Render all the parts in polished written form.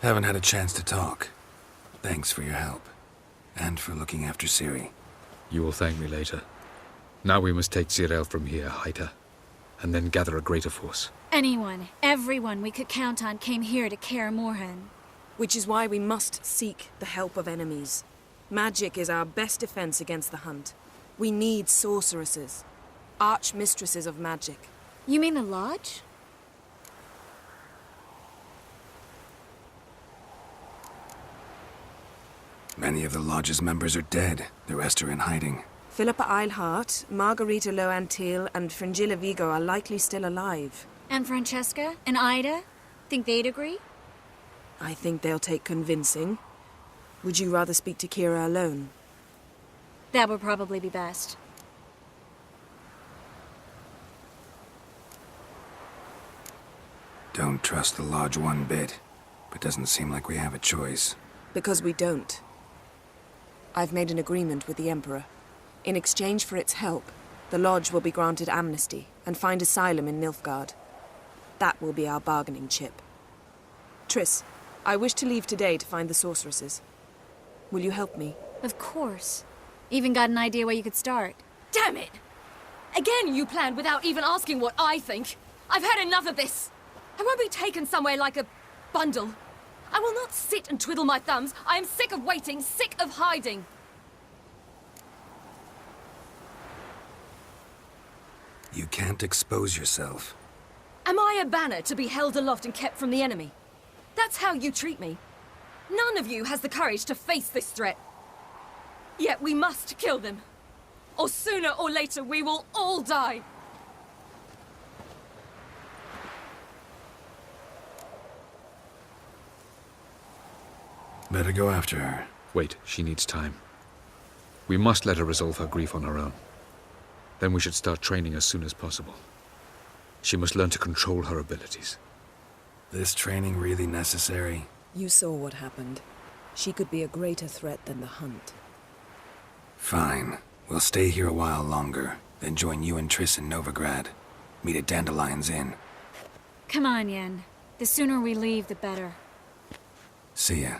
Haven't had a chance to talk. Thanks for your help. And for looking after Ciri. You will thank me later. Now we must take Zireael from here, hide her, and then gather a greater force. Anyone, everyone we could count on came here to Kaer Morhen. Which is why we must seek the help of enemies. Magic is our best defense against the Hunt. We need sorceresses. Archmistresses of magic. You mean the Lodge? Many of the Lodge's members are dead. The rest are in hiding. Philippa Eilhart, Margarita Loantil, and Fringilla Vigo are likely still alive. And Francesca? And Ida? Think they'd agree? I think they'll take convincing. Would you rather speak to Kira alone? That would probably be best. Don't trust the Lodge one bit, but doesn't seem like we have a choice. Because we don't. I've made an agreement with the Emperor. In exchange for its help, the Lodge will be granted amnesty and find asylum in Nilfgaard. That will be our bargaining chip. Triss, I wish to leave today to find the sorceresses. Will you help me? Of course. Even got an idea where you could start. Damn it! Again you planned without even asking what I think. I've had enough of this. I won't be taken somewhere like a bundle. I will not sit and twiddle my thumbs. I am sick of waiting, sick of hiding. You can't expose yourself. Am I a banner to be held aloft and kept from the enemy? That's how you treat me. None of you has the courage to face this threat. Yet we must kill them. Or sooner or later we will all die. Better go after her. Wait, she needs time. We must let her resolve her grief on her own. Then we should start training as soon as possible. She must learn to control her abilities. This training really necessary? You saw what happened. She could be a greater threat than the Hunt. Fine. We'll stay here a while longer, then join you and Triss in Novigrad. Meet at Dandelion's Inn. Come on, Yen. The sooner we leave, the better. See ya.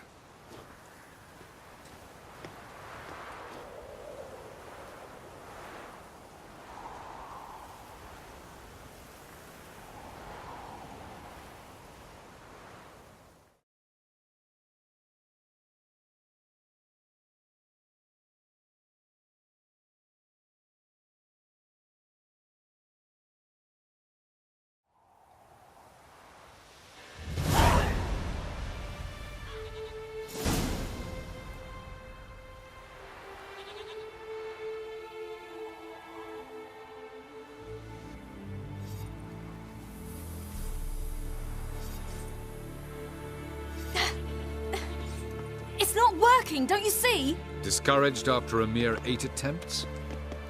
It's not working, don't you see? Discouraged after a mere 8 attempts?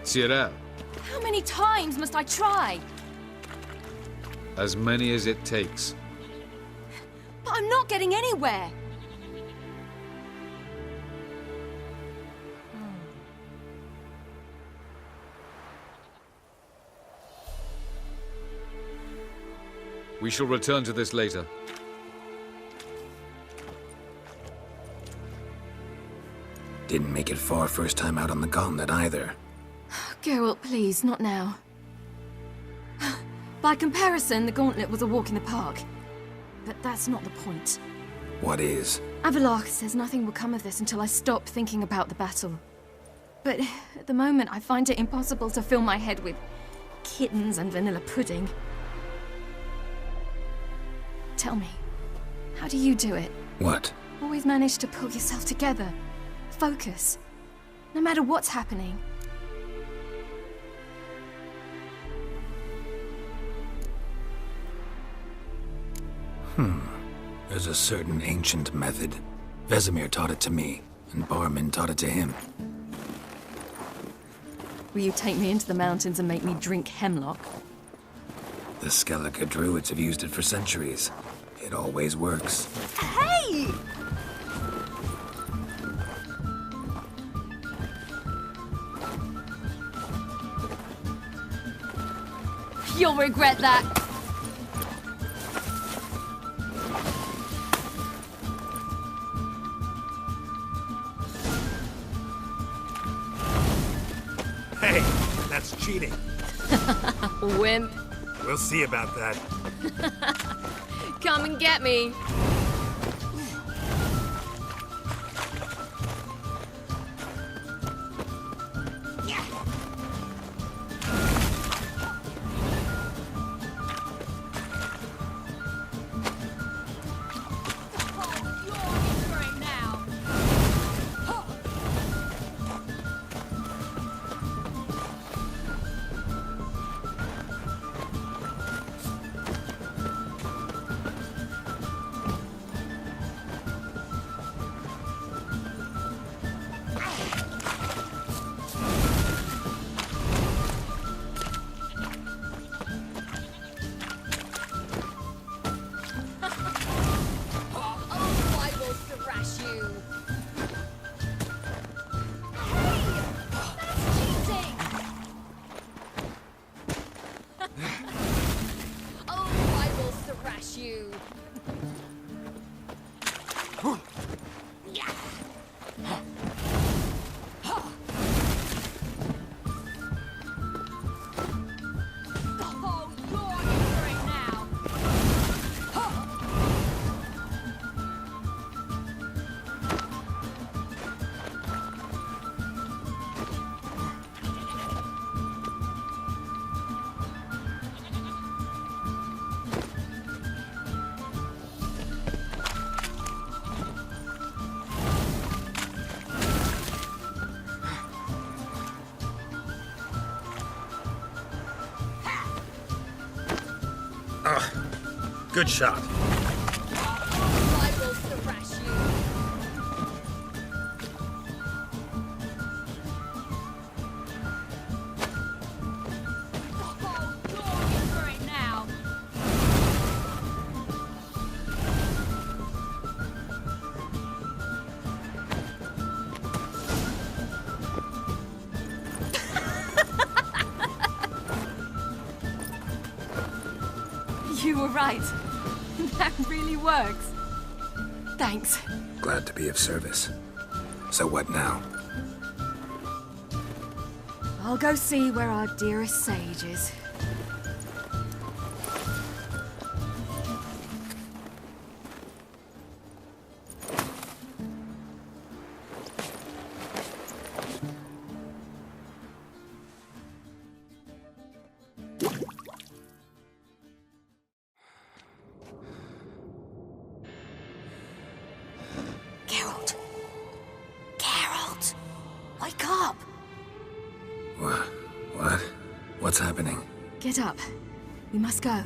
Zireael, How many times must I try? as many as it takes. But I'm not getting anywhere. We shall return to this later. Didn't make it far first time out on the gauntlet either. Geralt, please, not now. By comparison, the gauntlet was a walk in the park. But that's not the point. What is? Avallac'h says nothing will come of this until I stop thinking about the battle. But at the moment, I find it impossible to fill my head with kittens and vanilla pudding. Tell me, how do you do it? What? Always manage to pull yourself together. Focus. No matter what's happening. There's a certain ancient method. Vesemir taught it to me, and Barman taught it to him. Will you take me into the mountains and make me drink hemlock? The Skellige druids have used it for centuries. It always works. Hey! You'll regret that. Hey, that's cheating. Wimp. We'll see about that. Come and get me. Good shot. I will thrash you. Oh, you're for it now. You were right. That really works. Thanks. Glad to be of service. So what now? I'll go see where our dearest sage is. Geralt. Geralt. Wake up. What? What's happening? Get up. We must go.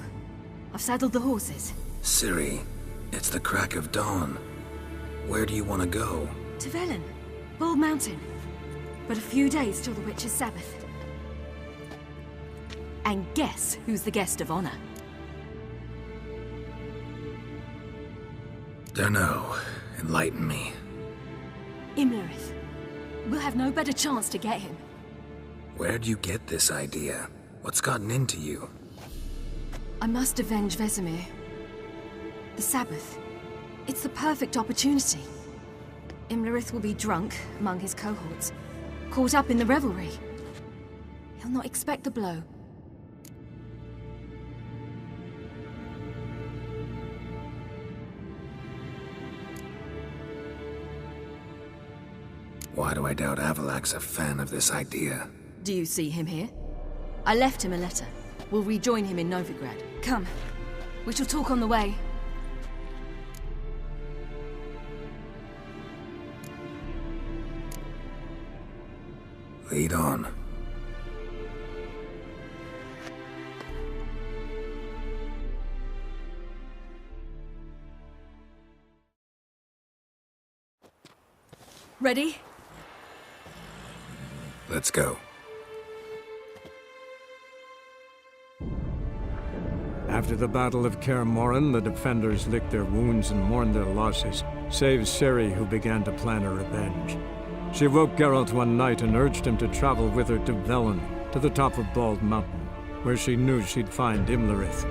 I've saddled the horses. Ciri, it's the crack of dawn. Where do you want to go? To Velen. Bald Mountain. But a few days till the Witch's Sabbath. And guess who's the guest of honor? Dunno. Enlighten me. Imlerith. We'll have no better chance to get him. Where'd you get this idea? What's gotten into you? I must avenge Vesemir. The Sabbath. It's the perfect opportunity. Imlerith will be drunk among his cohorts, caught up in the revelry. He'll not expect the blow. Why do I doubt Avalak's a fan of this idea? Do you see him here? I left him a letter. We'll rejoin him in Novigrad. Come. We shall talk on the way. Lead on. Ready? Let's go. After the Battle of Kaer Morhen, the defenders licked their wounds and mourned their losses, save Ciri, who began to plan her revenge. She woke Geralt one night and urged him to travel with her to Velen, to the top of Bald Mountain, where she knew she'd find Imlerith.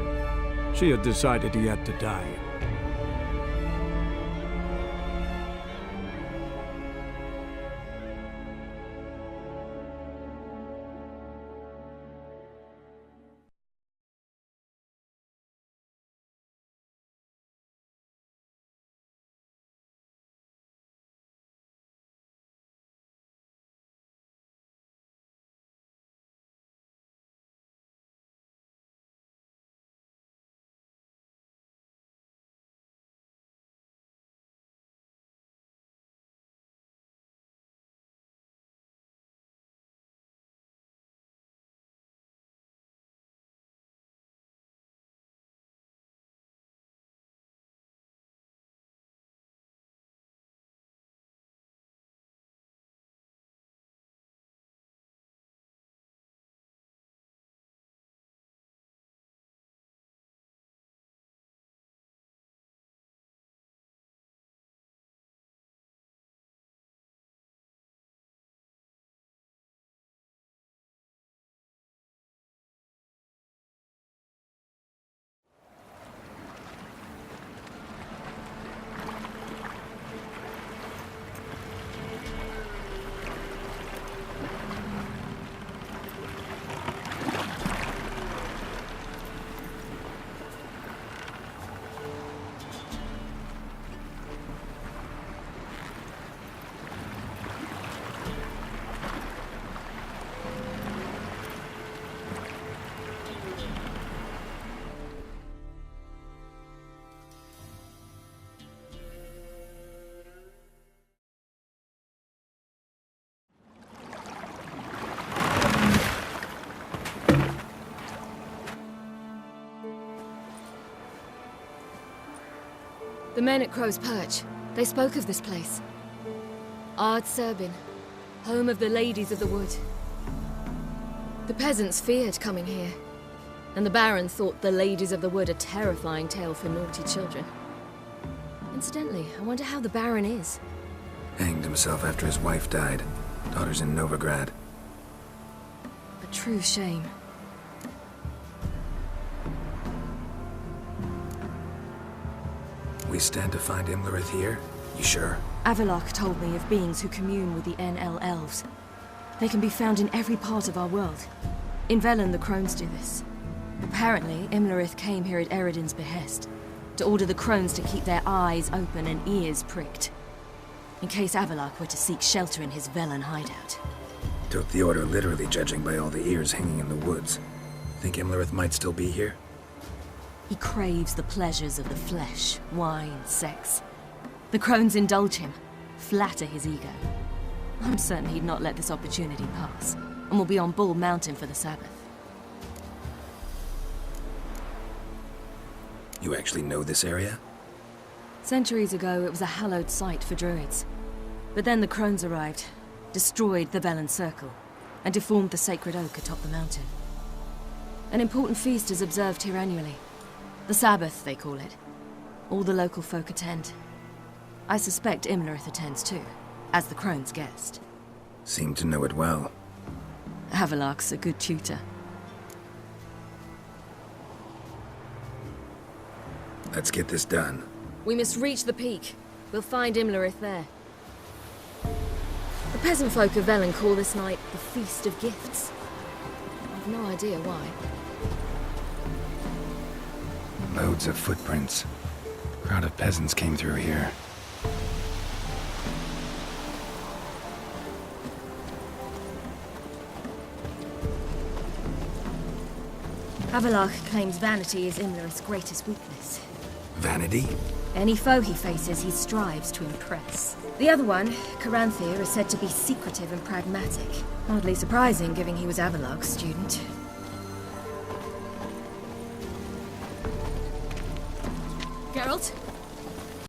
She had decided he had to die. The men at Crow's Perch, they spoke of this place. Ard Serbin, home of the Ladies of the Wood. The peasants feared coming here, and the Baron thought the Ladies of the Wood a terrifying tale for naughty children. Incidentally, I wonder how the Baron is. Hanged himself after his wife died. Daughter's in Novigrad. A true shame. We stand to find Imlerith here? You sure? Avalok told me of beings who commune with the NL Elves. They can be found in every part of our world. In Velen, the Crones do this. Apparently, Imlerith came here at Eredin's behest, to order the Crones to keep their eyes open and ears pricked, in case Avalok were to seek shelter in his Velen hideout. Took the order literally, judging by all the ears hanging in the woods. Think Imlerith might still be here? He craves the pleasures of the flesh, wine, sex. The Crones indulge him, flatter his ego. I'm certain he'd not let this opportunity pass, and will be on Bull Mountain for the Sabbath. You actually know this area? Centuries ago, it was a hallowed site for druids. But then the Crones arrived, destroyed the Velen Circle, and deformed the sacred oak atop the mountain. An important feast is observed here annually. The Sabbath, they call it. All the local folk attend. I suspect Imlerith attends too, as the Crone's guest. Seem to know it well. Avalok's a good tutor. Let's get this done. We must reach the peak. We'll find Imlerith there. The peasant folk of Velen call this night the Feast of Gifts. I've no idea why. Loads of footprints. Crowd of peasants came through here. Avalok claims vanity is Imlerith's greatest weakness. Vanity? Any foe he faces, he strives to impress. The other one, Caranthir, is said to be secretive and pragmatic. Hardly surprising, given he was Avalok's student.